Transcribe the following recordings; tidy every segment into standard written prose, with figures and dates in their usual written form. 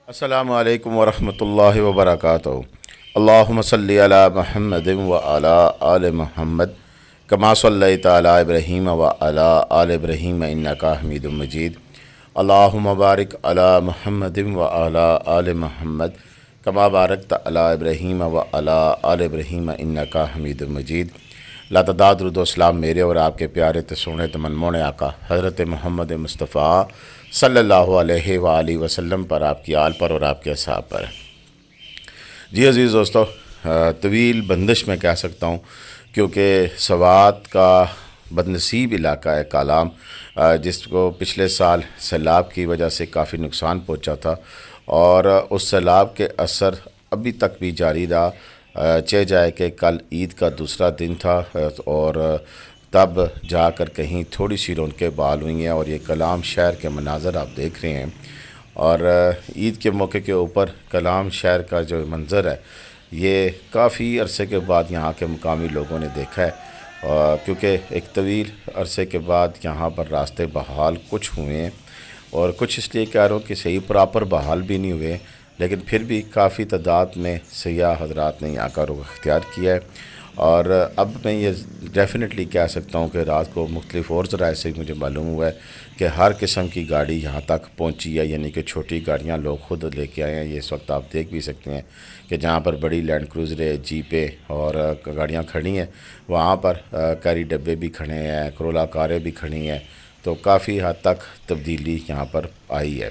السلام علیکم ورحمۃ اللہ وبرکاتہ۔ اللہم صلی علی محمد و علی آل محمد کما صلیت علی ابراہیم و علی آل ابراہیم انکا حمید مجید۔ اللہم بارک علی محمد و علی آل محمد کما بارکت علی ابراہیم و علی آل ابراہیم انکا حمید مجید۔ لاتعداد درود و اسلام میرے اور آپ کے پیارے سونے منمونے آقا حضرت محمد مصطفیٰ صلی اللہ علیہ وآلہ وسلم پر، آپ کی آل پر اور آپ کے اصحاب پر۔ جی عزیز دوستو، طویل بندش میں کہہ سکتا ہوں کیونکہ سوات کا بدنصیب علاقہ ہے کالام، جس کو پچھلے سال سیلاب کی وجہ سے کافی نقصان پہنچا تھا اور اس سیلاب کے اثر ابھی تک بھی جاری رہا۔ چہ جائے کہ کل عید کا دوسرا دن تھا اور تب جا کر کہیں تھوڑی سی رونقیں بحال ہوئی ہیں، اور یہ کلام شہر کے مناظر آپ دیکھ رہے ہیں۔ اور عید کے موقع کے اوپر کلام شہر کا جو منظر ہے یہ کافی عرصے کے بعد یہاں کے مقامی لوگوں نے دیکھا ہے، کیونکہ ایک طویل عرصے کے بعد یہاں پر راستے بحال کچھ ہوئے ہیں، اور کچھ اس لیے کہہ رہا ہوں کہ صحیح پراپر بحال بھی نہیں ہوئے، لیکن پھر بھی کافی تعداد میں سیاح حضرات نے یہاں کا رخ اختیار کیا ہے۔ اور اب میں یہ ڈیفینیٹلی کہہ سکتا ہوں کہ رات کو مختلف اور ذرائع سے مجھے معلوم ہوا ہے کہ ہر قسم کی گاڑی یہاں تک پہنچی ہے، یعنی کہ چھوٹی گاڑیاں لوگ خود لے کے آئے ہیں۔ یہ اس وقت آپ دیکھ بھی سکتے ہیں کہ جہاں پر بڑی لینڈ کروزریں، جیپیں اور گاڑیاں کھڑی ہیں، وہاں پر کیری ڈبے بھی کھڑے ہیں، کرولا کاریں بھی کھڑی ہیں، تو کافی حد تک تبدیلی یہاں پر آئی ہے۔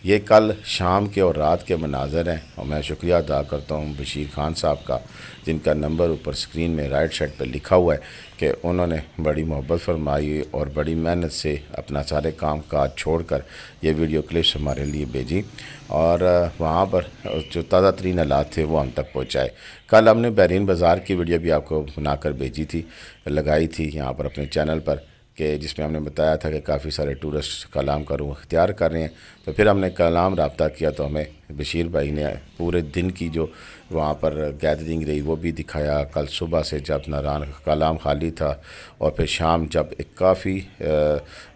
یہ کل شام کے اور رات کے مناظر ہیں، اور میں شکریہ ادا کرتا ہوں بشیر خان صاحب کا، جن کا نمبر اوپر سکرین میں رائٹ سائڈ پہ لکھا ہوا ہے، کہ انہوں نے بڑی محبت فرمائی اور بڑی محنت سے اپنا سارے کام کاج چھوڑ کر یہ ویڈیو کلپس ہمارے لیے بھیجی، اور وہاں پر جو تازہ ترین حالات تھے وہ ہم تک پہنچائے۔ کل ہم نے بحرین بازار کی ویڈیو بھی آپ کو بنا کر بھیجی تھی، لگائی تھی یہاں پر اپنے چینل پر، کہ جس میں ہم نے بتایا تھا کہ کافی سارے ٹورسٹ کلام کا رخ اختیار کر رہے ہیں۔ تو پھر ہم نے کلام رابطہ کیا تو ہمیں بشیر بھائی نے پورے دن کی جو وہاں پر گیدرنگ رہی وہ بھی دکھایا۔ کل صبح سے جب ناران کلام خالی تھا، اور پھر شام جب ایک کافی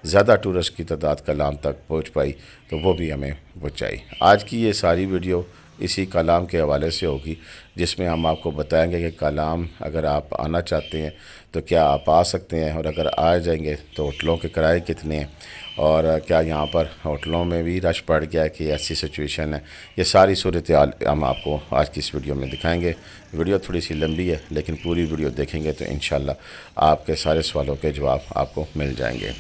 زیادہ ٹورسٹ کی تعداد کلام تک پہنچ پائی تو وہ بھی ہمیں پہنچائی۔ آج کی یہ ساری ویڈیو اسی کلام کے حوالے سے ہوگی، جس میں ہم آپ کو بتائیں گے کہ کلام اگر آپ آنا چاہتے ہیں تو کیا آپ آ سکتے ہیں، اور اگر آ جائیں گے تو ہوٹلوں کے کرائے کتنے ہیں، اور کیا یہاں پر ہوٹلوں میں بھی رش پڑ گیا ہے کہ ایسی سچویشن ہے۔ یہ ساری صورتحال ہم آپ کو آج کی اس ویڈیو میں دکھائیں گے۔ ویڈیو تھوڑی سی لمبی ہے، لیکن پوری ویڈیو دیکھیں گے تو انشاءاللہ آپ کے سارے سوالوں کے جواب آپ کو مل جائیں گے۔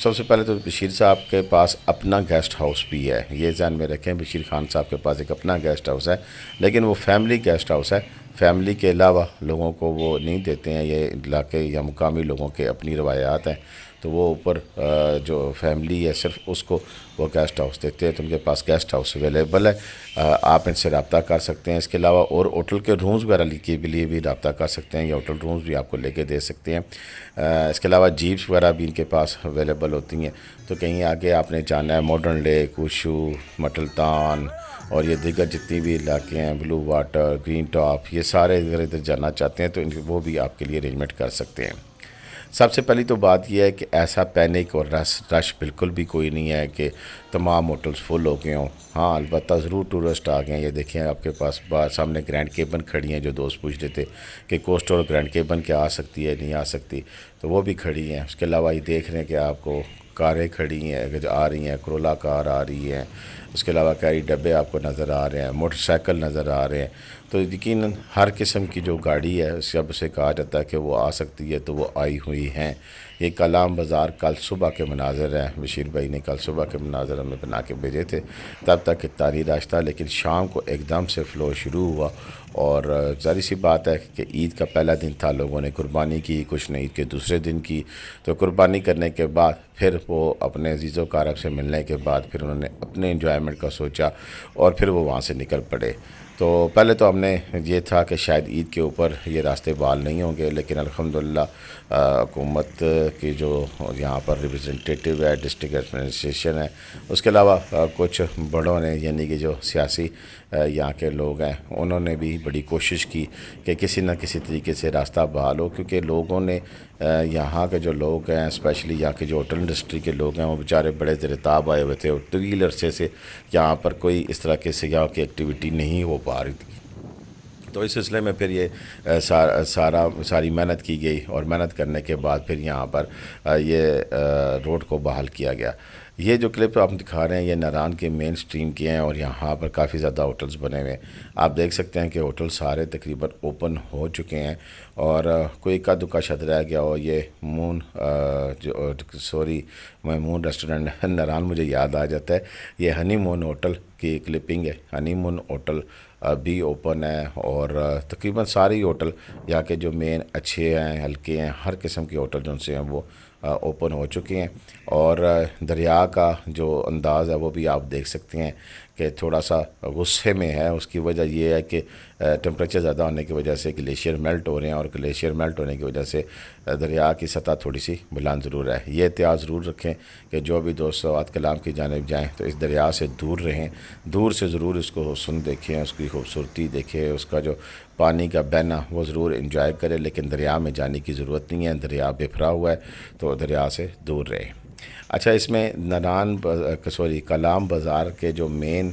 سب سے پہلے تو بشیر صاحب کے پاس اپنا گیسٹ ہاؤس بھی ہے، یہ ذہن میں رکھیں، بشیر خان صاحب کے پاس ایک اپنا گیسٹ ہاؤس ہے، لیکن وہ فیملی گیسٹ ہاؤس ہے۔ فیملی کے علاوہ لوگوں کو وہ نہیں دیتے ہیں، یہ علاقے یا مقامی لوگوں کے اپنی روایات ہیں، تو وہ اوپر جو فیملی ہے صرف اس کو وہ گیسٹ ہاؤس دیتے ہیں، تو ان کے پاس گیسٹ ہاؤس اویلیبل ہے، آپ ان سے رابطہ کر سکتے ہیں۔ اس کے علاوہ اور ہوٹل کے رومز وغیرہ کے لیے بھی رابطہ کر سکتے ہیں، یا ہوٹل رومز بھی آپ کو لے کے دے سکتے ہیں۔ اس کے علاوہ جیپس وغیرہ بھی ان کے پاس اویلیبل ہوتی ہیں، تو کہیں آگے آپ نے جانا ہے ماڈرن لیک، وشو، مٹلتان اور یہ دیگر جتنی بھی علاقے ہیں، بلو واٹر، گرین ٹاپ، یہ سارے ادھر جانا چاہتے ہیں تو وہ بھی آپ کے لیے ارینجمنٹ کر سکتے ہیں۔ سب سے پہلی تو بات یہ ہے کہ ایسا پینک اور رش بالکل بھی کوئی نہیں ہے کہ تمام ہوٹلز فل ہو گئے ہوں۔ ہاں البتہ ضرور ٹورسٹ آ گئے ہیں۔ یہ دیکھیں آپ کے پاس سامنے گرینڈ کیبن کھڑی ہیں، جو دوست پوچھ رہے تھے کہ کوسٹ اور گرینڈ کیبن کیا آ سکتی ہے نہیں آ سکتی، تو وہ بھی کھڑی ہیں۔ اس کے علاوہ یہ دیکھ رہے ہیں کہ آپ کو کاریں کھڑی ہیں جو آ رہی ہیں، کرولا کار آ رہی ہیں، اس کے علاوہ کیری ڈبے آپ کو نظر آ رہے ہیں، موٹر سائیکل نظر آ رہے ہیں، تو یقیناً ہر قسم کی جو گاڑی ہے جب اسے کہا جاتا ہے کہ وہ آ سکتی ہے تو وہ آئی ہوئی ہیں۔ یہ کلام بازار کل صبح کے مناظر ہیں، بشیر بھائی نے کل صبح کے مناظر ہمیں بنا کے بھیجے تھے، تب تک اتنا نہیں رش تھا، لیکن شام کو ایک دم سے فلو شروع ہوا، اور ظاہر سی بات ہے کہ عید کا پہلا دن تھا، لوگوں نے قربانی کی، کچھ نے عید کے دوسرے دن کی، تو قربانی کرنے کے بعد پھر وہ اپنے عزیز و اقارب سے ملنے کے بعد پھر انہوں نے اپنے انجوائمنٹ کا سوچا، اور پھر وہ وہاں سے نکل پڑے۔ تو پہلے تو ہم نے یہ تھا کہ شاید عید کے اوپر یہ راستے بحال نہیں ہوں گے، لیکن الحمدللہ حکومت کی جو یہاں پر ریپرزنٹیٹیو ہے، ڈسٹرکٹ ایڈمنسٹریشن ہے، اس کے علاوہ کچھ بڑوں نے، یعنی کہ جو سیاسی یہاں کے لوگ ہیں، انہوں نے بھی بڑی کوشش کی کہ کسی نہ کسی طریقے سے راستہ بحال ہو، کیونکہ لوگوں نے یہاں کے جو لوگ ہیں اسپیشلی یہاں کے جو ہوٹل انڈسٹری کے لوگ ہیں وہ بیچارے بڑے زیرتاب آئے ہوئے تھے اور طویل عرصے سے یہاں پر کوئی اس طرح کے سیاحوں کی ایکٹیویٹی نہیں ہو پا رہی تھی. تو اس سلسلے میں پھر یہ ساری محنت کی گئی اور محنت کرنے کے بعد پھر یہاں پر یہ روڈ کو بحال کیا گیا. یہ جو کلپ آپ دکھا رہے ہیں یہ ناران کے مین سٹریم کے ہیں اور یہاں پر کافی زیادہ ہوٹلز بنے ہوئے ہیں. آپ دیکھ سکتے ہیں کہ ہوٹل سارے تقریباً اوپن ہو چکے ہیں اور کوئی اکا دکا شد رہ گیا اور یہ مون ریسٹورنٹ ناران مجھے یاد آ جاتا ہے. یہ ہنی مون ہوٹل کی کلپنگ ہے. ہنی مون ہوٹل بھی اوپن ہے اور تقریباً سارے ہوٹل یہاں کے جو مین اچھے ہیں ہلکے ہیں ہر قسم کے ہوٹل جو سے ہیں وہ اوپن ہو چکے ہیں. اور دریا کا جو انداز ہے وہ بھی آپ دیکھ سکتے ہیں کہ تھوڑا سا غصے میں ہے. اس کی وجہ یہ ہے کہ ٹمپریچر زیادہ ہونے کی وجہ سے گلیشیئر میلٹ ہو رہے ہیں اور گلیشیئر میلٹ ہونے کی وجہ سے دریا کی سطح تھوڑی سی بلند ضرور ہے. یہ احتیاط ضرور رکھیں کہ جو بھی دوست سوات کلام کی جانب جائیں تو اس دریا سے دور رہیں. دور سے ضرور اس کو دیکھیں, اس کی خوبصورتی دیکھیں, اس کا جو پانی کا بہنا وہ ضرور انجوائے کریں, لیکن دریا میں جانے کی ضرورت نہیں ہے. دریا بکھرا ہوا ہے تو دریا سے دور رہیں. اچھا, اس میں کلام بازار کے جو مین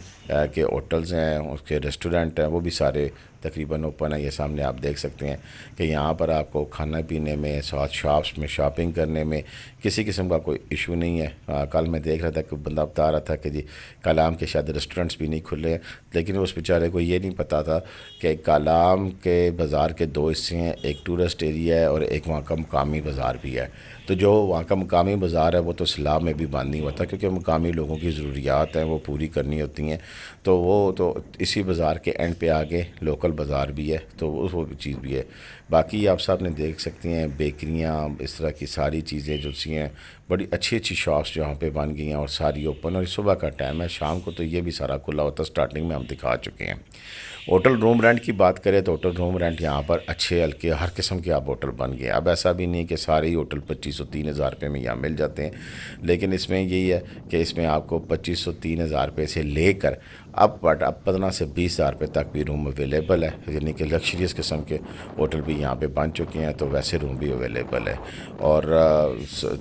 کے ہوٹلز ہیں اس کے ریسٹورنٹ ہیں وہ بھی سارے تقریباً اوپن ہیں. یہ سامنے آپ دیکھ سکتے ہیں کہ یہاں پر آپ کو کھانا پینے میں ساتھ شاپس میں شاپنگ کرنے میں کسی قسم کا کوئی ایشو نہیں ہے. کل میں دیکھ رہا تھا کہ بندہ بتا رہا تھا کہ جی کلام کے شاید ریسٹورنٹس بھی نہیں کھلے ہیں, لیکن اس بیچارے کو یہ نہیں پتہ تھا کہ کلام کے بازار کے دو حصے ہیں, ایک ٹورسٹ ایریا ہے اور ایک وہاں کا مقامی بازار بھی ہے. تو جو وہاں کا مقامی بازار ہے وہ تو سیلاب میں بھی بند نہیں ہوتا کیونکہ مقامی لوگوں کی ضروریات ہیں وہ پوری کرنی ہوتی ہیں. تو وہ تو اسی بازار کے اینڈ پہ آگے لوکل بازار بھی ہے تو وہ چیز بھی ہے. باقی آپ سب نے دیکھ سکتے ہیں بیکریاں اس طرح کی ساری چیزیں جو سی ہیں بڑی اچھی اچھی شاپس جہاں پہ بن گئی ہیں اور ساری اوپن. اور صبح کا ٹائم ہے, شام کو تو یہ بھی سارا کھلا ہوتا ہے. سٹارٹنگ میں ہم دکھا چکے ہیں. ہوٹل روم رینٹ کی بات کریں تو ہوٹل روم رینٹ یہاں پر اچھے ہلکے ہر قسم کے آپ ہوٹل بن گئے. اب ایسا بھی نہیں کہ سارے ہی ہوٹل 2500-3000 روپے میں یہاں مل جاتے ہیں, لیکن اس میں یہی ہے کہ اس میں آپ کو 2500-3000 روپے سے لے کر اب 15 سے 20,000 روپے تک بھی روم اویلیبل ہے. یعنی کہ لگژریس قسم کے ہوٹل بھی یہاں پہ بن چکے ہیں تو ویسے روم بھی اویلیبل ہے. اور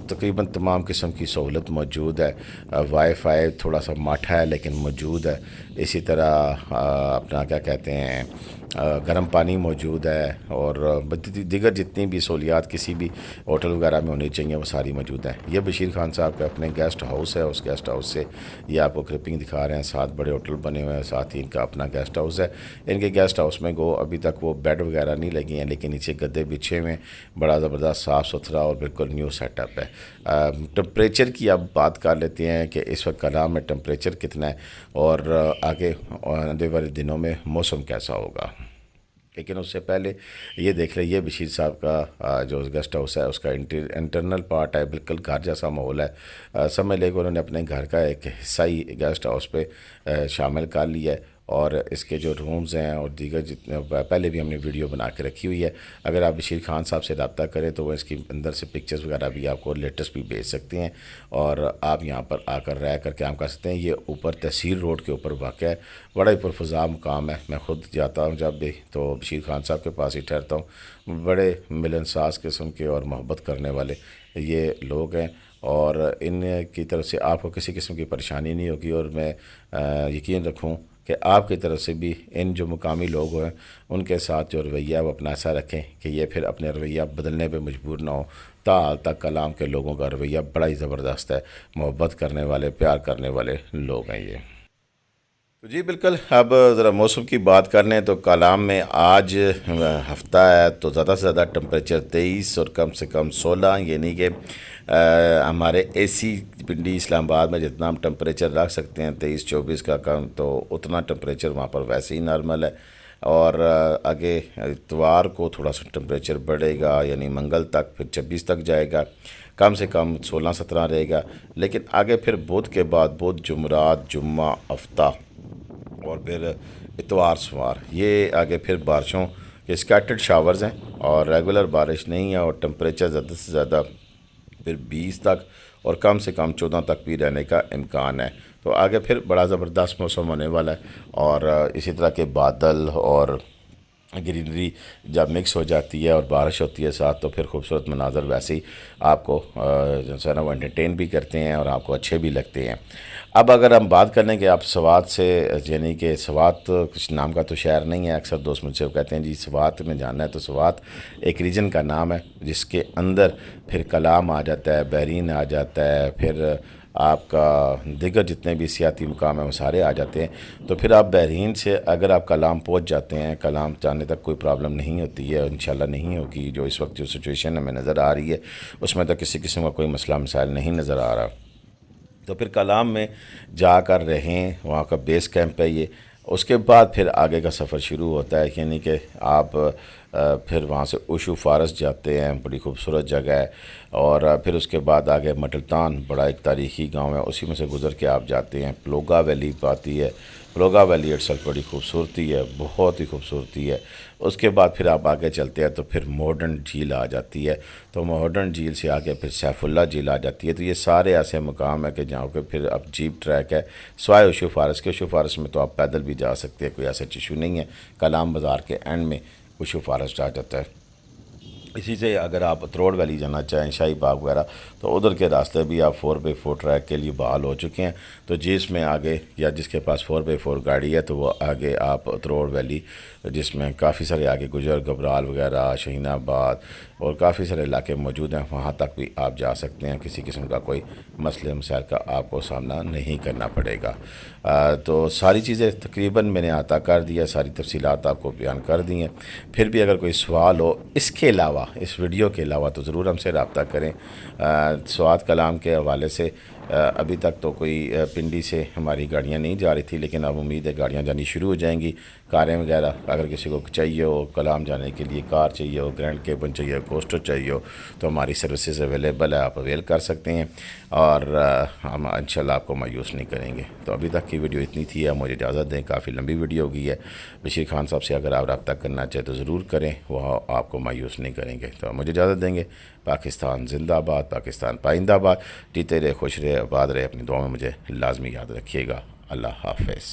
تقریباً تمام قسم کی سہولت موجود ہے. وائی فائی تھوڑا سا ماٹھا ہے لیکن موجود ہے. اسی طرح اپنا کیا کہتے ہیں گرم پانی موجود ہے اور دیگر جتنی بھی سہولیات کسی بھی ہوٹل وغیرہ میں ہونی چاہیے وہ ساری موجود ہیں. یہ بشیر خان صاحب کا اپنے گیسٹ ہاؤس ہے. اس گیسٹ ہاؤس سے یہ آپ کو کلپنگ دکھا رہے ہیں. 7 بڑے ہوٹل بنے ہوئے ہیں, ساتھ ہی ان کا اپنا گیسٹ ہاؤس ہے. ان کے گیسٹ ہاؤس میں ابھی تک وہ بیڈ وغیرہ نہیں لگی ہیں, لیکن نیچے گدے بچھے ہوئے, بڑا زبردست صاف ستھرا اور بالکل نیو سیٹ اپ ہے. ٹمپریچر کی اب بات کر لیتے ہیں کہ اس وقت کلام میں ٹمپریچر کتنا ہے اور آگے آنے والے دنوں میں موسم کیسا ہوگا. لیکن اس سے پہلے یہ دیکھ لیں, یہ بشیر صاحب کا جو گیسٹ ہاؤس ہے اس کا انٹرنل پارٹ ہے, بالکل گھر جیسا ماحول ہے. سمجھ لے کہ انہوں نے اپنے گھر کا ایک حصہ ہی گیسٹ ہاؤس پہ شامل کر لیا ہے. اور اس کے جو رومز ہیں اور دیگر جتنے پہلے بھی ہم نے ویڈیو بنا کے رکھی ہوئی ہے. اگر آپ بشیر خان صاحب سے رابطہ کریں تو وہ اس کی اندر سے پکچرز وغیرہ بھی آپ کو لیٹسٹ بھی بھیج سکتے ہیں اور آپ یہاں پر آ کر رہ کر کام کر سکتے ہیں. یہ اوپر تحصیل روڈ کے اوپر واقع ہے. بڑا ہی پرفضا مقام ہے. میں خود جاتا ہوں جب بھی تو بشیر خان صاحب کے پاس ہی ٹھہرتا ہوں. بڑے ملنساز قسم کے اور محبت کرنے والے یہ لوگ ہیں اور ان کی طرف سے آپ کو کسی قسم کی پریشانی نہیں ہوگی. اور میں یقین رکھوں کہ آپ کی طرف سے بھی ان جو مقامی لوگ ہیں ان کے ساتھ جو رویہ وہ اپنا ایسا رکھیں کہ یہ پھر اپنے رویہ بدلنے پہ مجبور نہ ہو. حال تک کلام کے لوگوں کا رویہ بڑا ہی زبردست ہے. محبت کرنے والے پیار کرنے والے لوگ ہیں یہ. تو جی بالکل, اب ذرا موسم کی بات کر لیں تو کلام میں آج ہفتہ ہے تو زیادہ سے زیادہ ٹمپریچر 23 اور کم سے کم 16, یعنی کہ ہمارے اے سی پنڈی اسلام آباد میں جتنا ہم ٹمپریچر رکھ سکتے ہیں 23-24 کا کم, تو اتنا ٹمپریچر وہاں پر ویسے ہی نارمل ہے. اور آگے اتوار کو تھوڑا سا ٹمپریچر بڑھے گا, یعنی منگل تک پھر 26 تک جائے گا, کم سے کم 16-17 رہے گا. لیکن آگے پھر بدھ کے بعد بدھ جمعرات جمعہ ہفتہ اور پھر اتوار سوار یہ آگے پھر بارشوں کے اسکیٹرڈ شاورز ہیں اور ریگولر بارش نہیں ہے. اور ٹمپریچر زیادہ سے زیادہ پھر 20 تک اور کم سے کم 14 تک بھی رہنے کا امکان ہے. تو آگے پھر بڑا زبردست موسم ہونے والا ہے. اور اسی طرح کے بادل اور گرینری جب مکس ہو جاتی ہے اور بارش ہوتی ہے ساتھ، تو پھر خوبصورت مناظر ویسے ہی آپ کو جو ہے نا وہ انٹرٹین بھی کرتے ہیں اور آپ کو اچھے بھی لگتے ہیں۔ اب اگر ہم بات کر لیں کہ آپ سوات سے، یعنی کہ سوات کچھ نام کا تو شہر نہیں ہے، اکثر دوست مجھ سے کہتے ہیں جی سوات میں جانا ہے، تو سوات ایک ریجن کا نام ہے جس کے اندر پھر کلام آ جاتا ہے، بحرین آ جاتا ہے، پھر آپ کا دیگر جتنے بھی سیاحتی مقام ہیں وہ سارے آ جاتے ہیں۔ تو پھر آپ بحرین سے اگر آپ کلام پہنچ جاتے ہیں، کلام جانے تک کوئی پرابلم نہیں ہوتی ہے، انشاءاللہ نہیں ہوگی، جو اس وقت جو سچویشن ہمیں نظر آ رہی ہے اس میں تو کسی قسم کا کوئی مسئلہ مسائل نہیں نظر آ رہا۔ تو پھر کلام میں جا کر رہیں، وہاں کا بیس کیمپ ہے یہ، اس کے بعد پھر آگے کا سفر شروع ہوتا ہے، یعنی کہ آپ پھر وہاں سے اوشو فارسٹ جاتے ہیں، بڑی خوبصورت جگہ ہے، اور پھر اس کے بعد آگے مٹلتان بڑا ایک تاریخی گاؤں ہے، اسی میں سے گزر کے آپ جاتے ہیں، پلوگا ویلی آتی ہے، پلوگا ویلی اٹسلف بڑی خوبصورتی ہے، بہت ہی خوبصورتی ہے۔ اس کے بعد پھر آپ آگے چلتے ہیں تو پھر ماڈرن جھیل آ جاتی ہے، تو ماڈرن جھیل سے آگے پھر سیف اللہ جھیل آ جاتی ہے۔ تو یہ سارے ایسے مقام ہیں کہ جہاں پہ پھر اب جیپ ٹریک ہے، سوائے اوشو فارسٹ کے، اوشو فارسٹ میں تو آپ پیدل بھی جا سکتے ہیں، کوئی ایسا ایشو نہیں ہے، کلام بازار کے اینڈ میں اوشو فارسٹ آ جاتا ہے۔ اسی سے اگر آپ اتروڑ ویلی جانا چاہیں، شاہی باغ وغیرہ، تو ادھر کے راستے بھی آپ 4x4 ٹریک کے لیے بحال ہو چکے ہیں، تو جس میں آگے یا جس کے پاس 4x4 گاڑی ہے تو وہ آگے آپ اتروڑ ویلی، جس میں کافی سارے آگے گجر گبرال وغیرہ، شہین آباد اور کافی سارے علاقے موجود ہیں، وہاں تک بھی آپ جا سکتے ہیں، کسی قسم کا کوئی مسئلے مسائل کا آپ کو سامنا نہیں کرنا پڑے گا۔ تو ساری چیزیں تقریباً میں نے عطا کر دیا، ساری تفصیلات آپ کو بیان کر دی ہیں۔ پھر بھی اگر کوئی سوال ہو اس کے علاوہ، اس ویڈیو کے علاوہ، تو ضرور ہم سے رابطہ کریں۔ سوات کلام کے حوالے سے ابھی تک تو کوئی پنڈی سے ہماری گاڑیاں نہیں جا رہی تھی، لیکن اب امید ہے گاڑیاں جانی شروع ہو جائیں گی، کاریں وغیرہ، اگر کسی کو چاہیے ہو کلام جانے کے لیے، کار چاہیے ہو، گرینڈ کیبن چاہیے ہو، کوسٹر چاہیے ہو، تو ہماری سروسز اویلیبل ہے، آپ اویل کر سکتے ہیں، اور ہم انشاءاللہ آپ کو مایوس نہیں کریں گے۔ تو ابھی تک کی ویڈیو اتنی تھی، اب مجھے اجازت دیں، کافی لمبی ویڈیو ہو گئی ہے۔ بشیر خان صاحب سے اگر آپ رابطہ کرنا چاہیں تو ضرور کریں، وہ آپ کو مایوس نہیں کریں گے۔ تو مجھے اجازت دیں گے۔ پاکستان زندہ باد، پاکستان پائندہ باد، جیتے رہے، خوش رہے، آباد رہے، اپنی دعاؤں میں مجھے لازمی یاد رکھیے گا۔ اللہ حافظ۔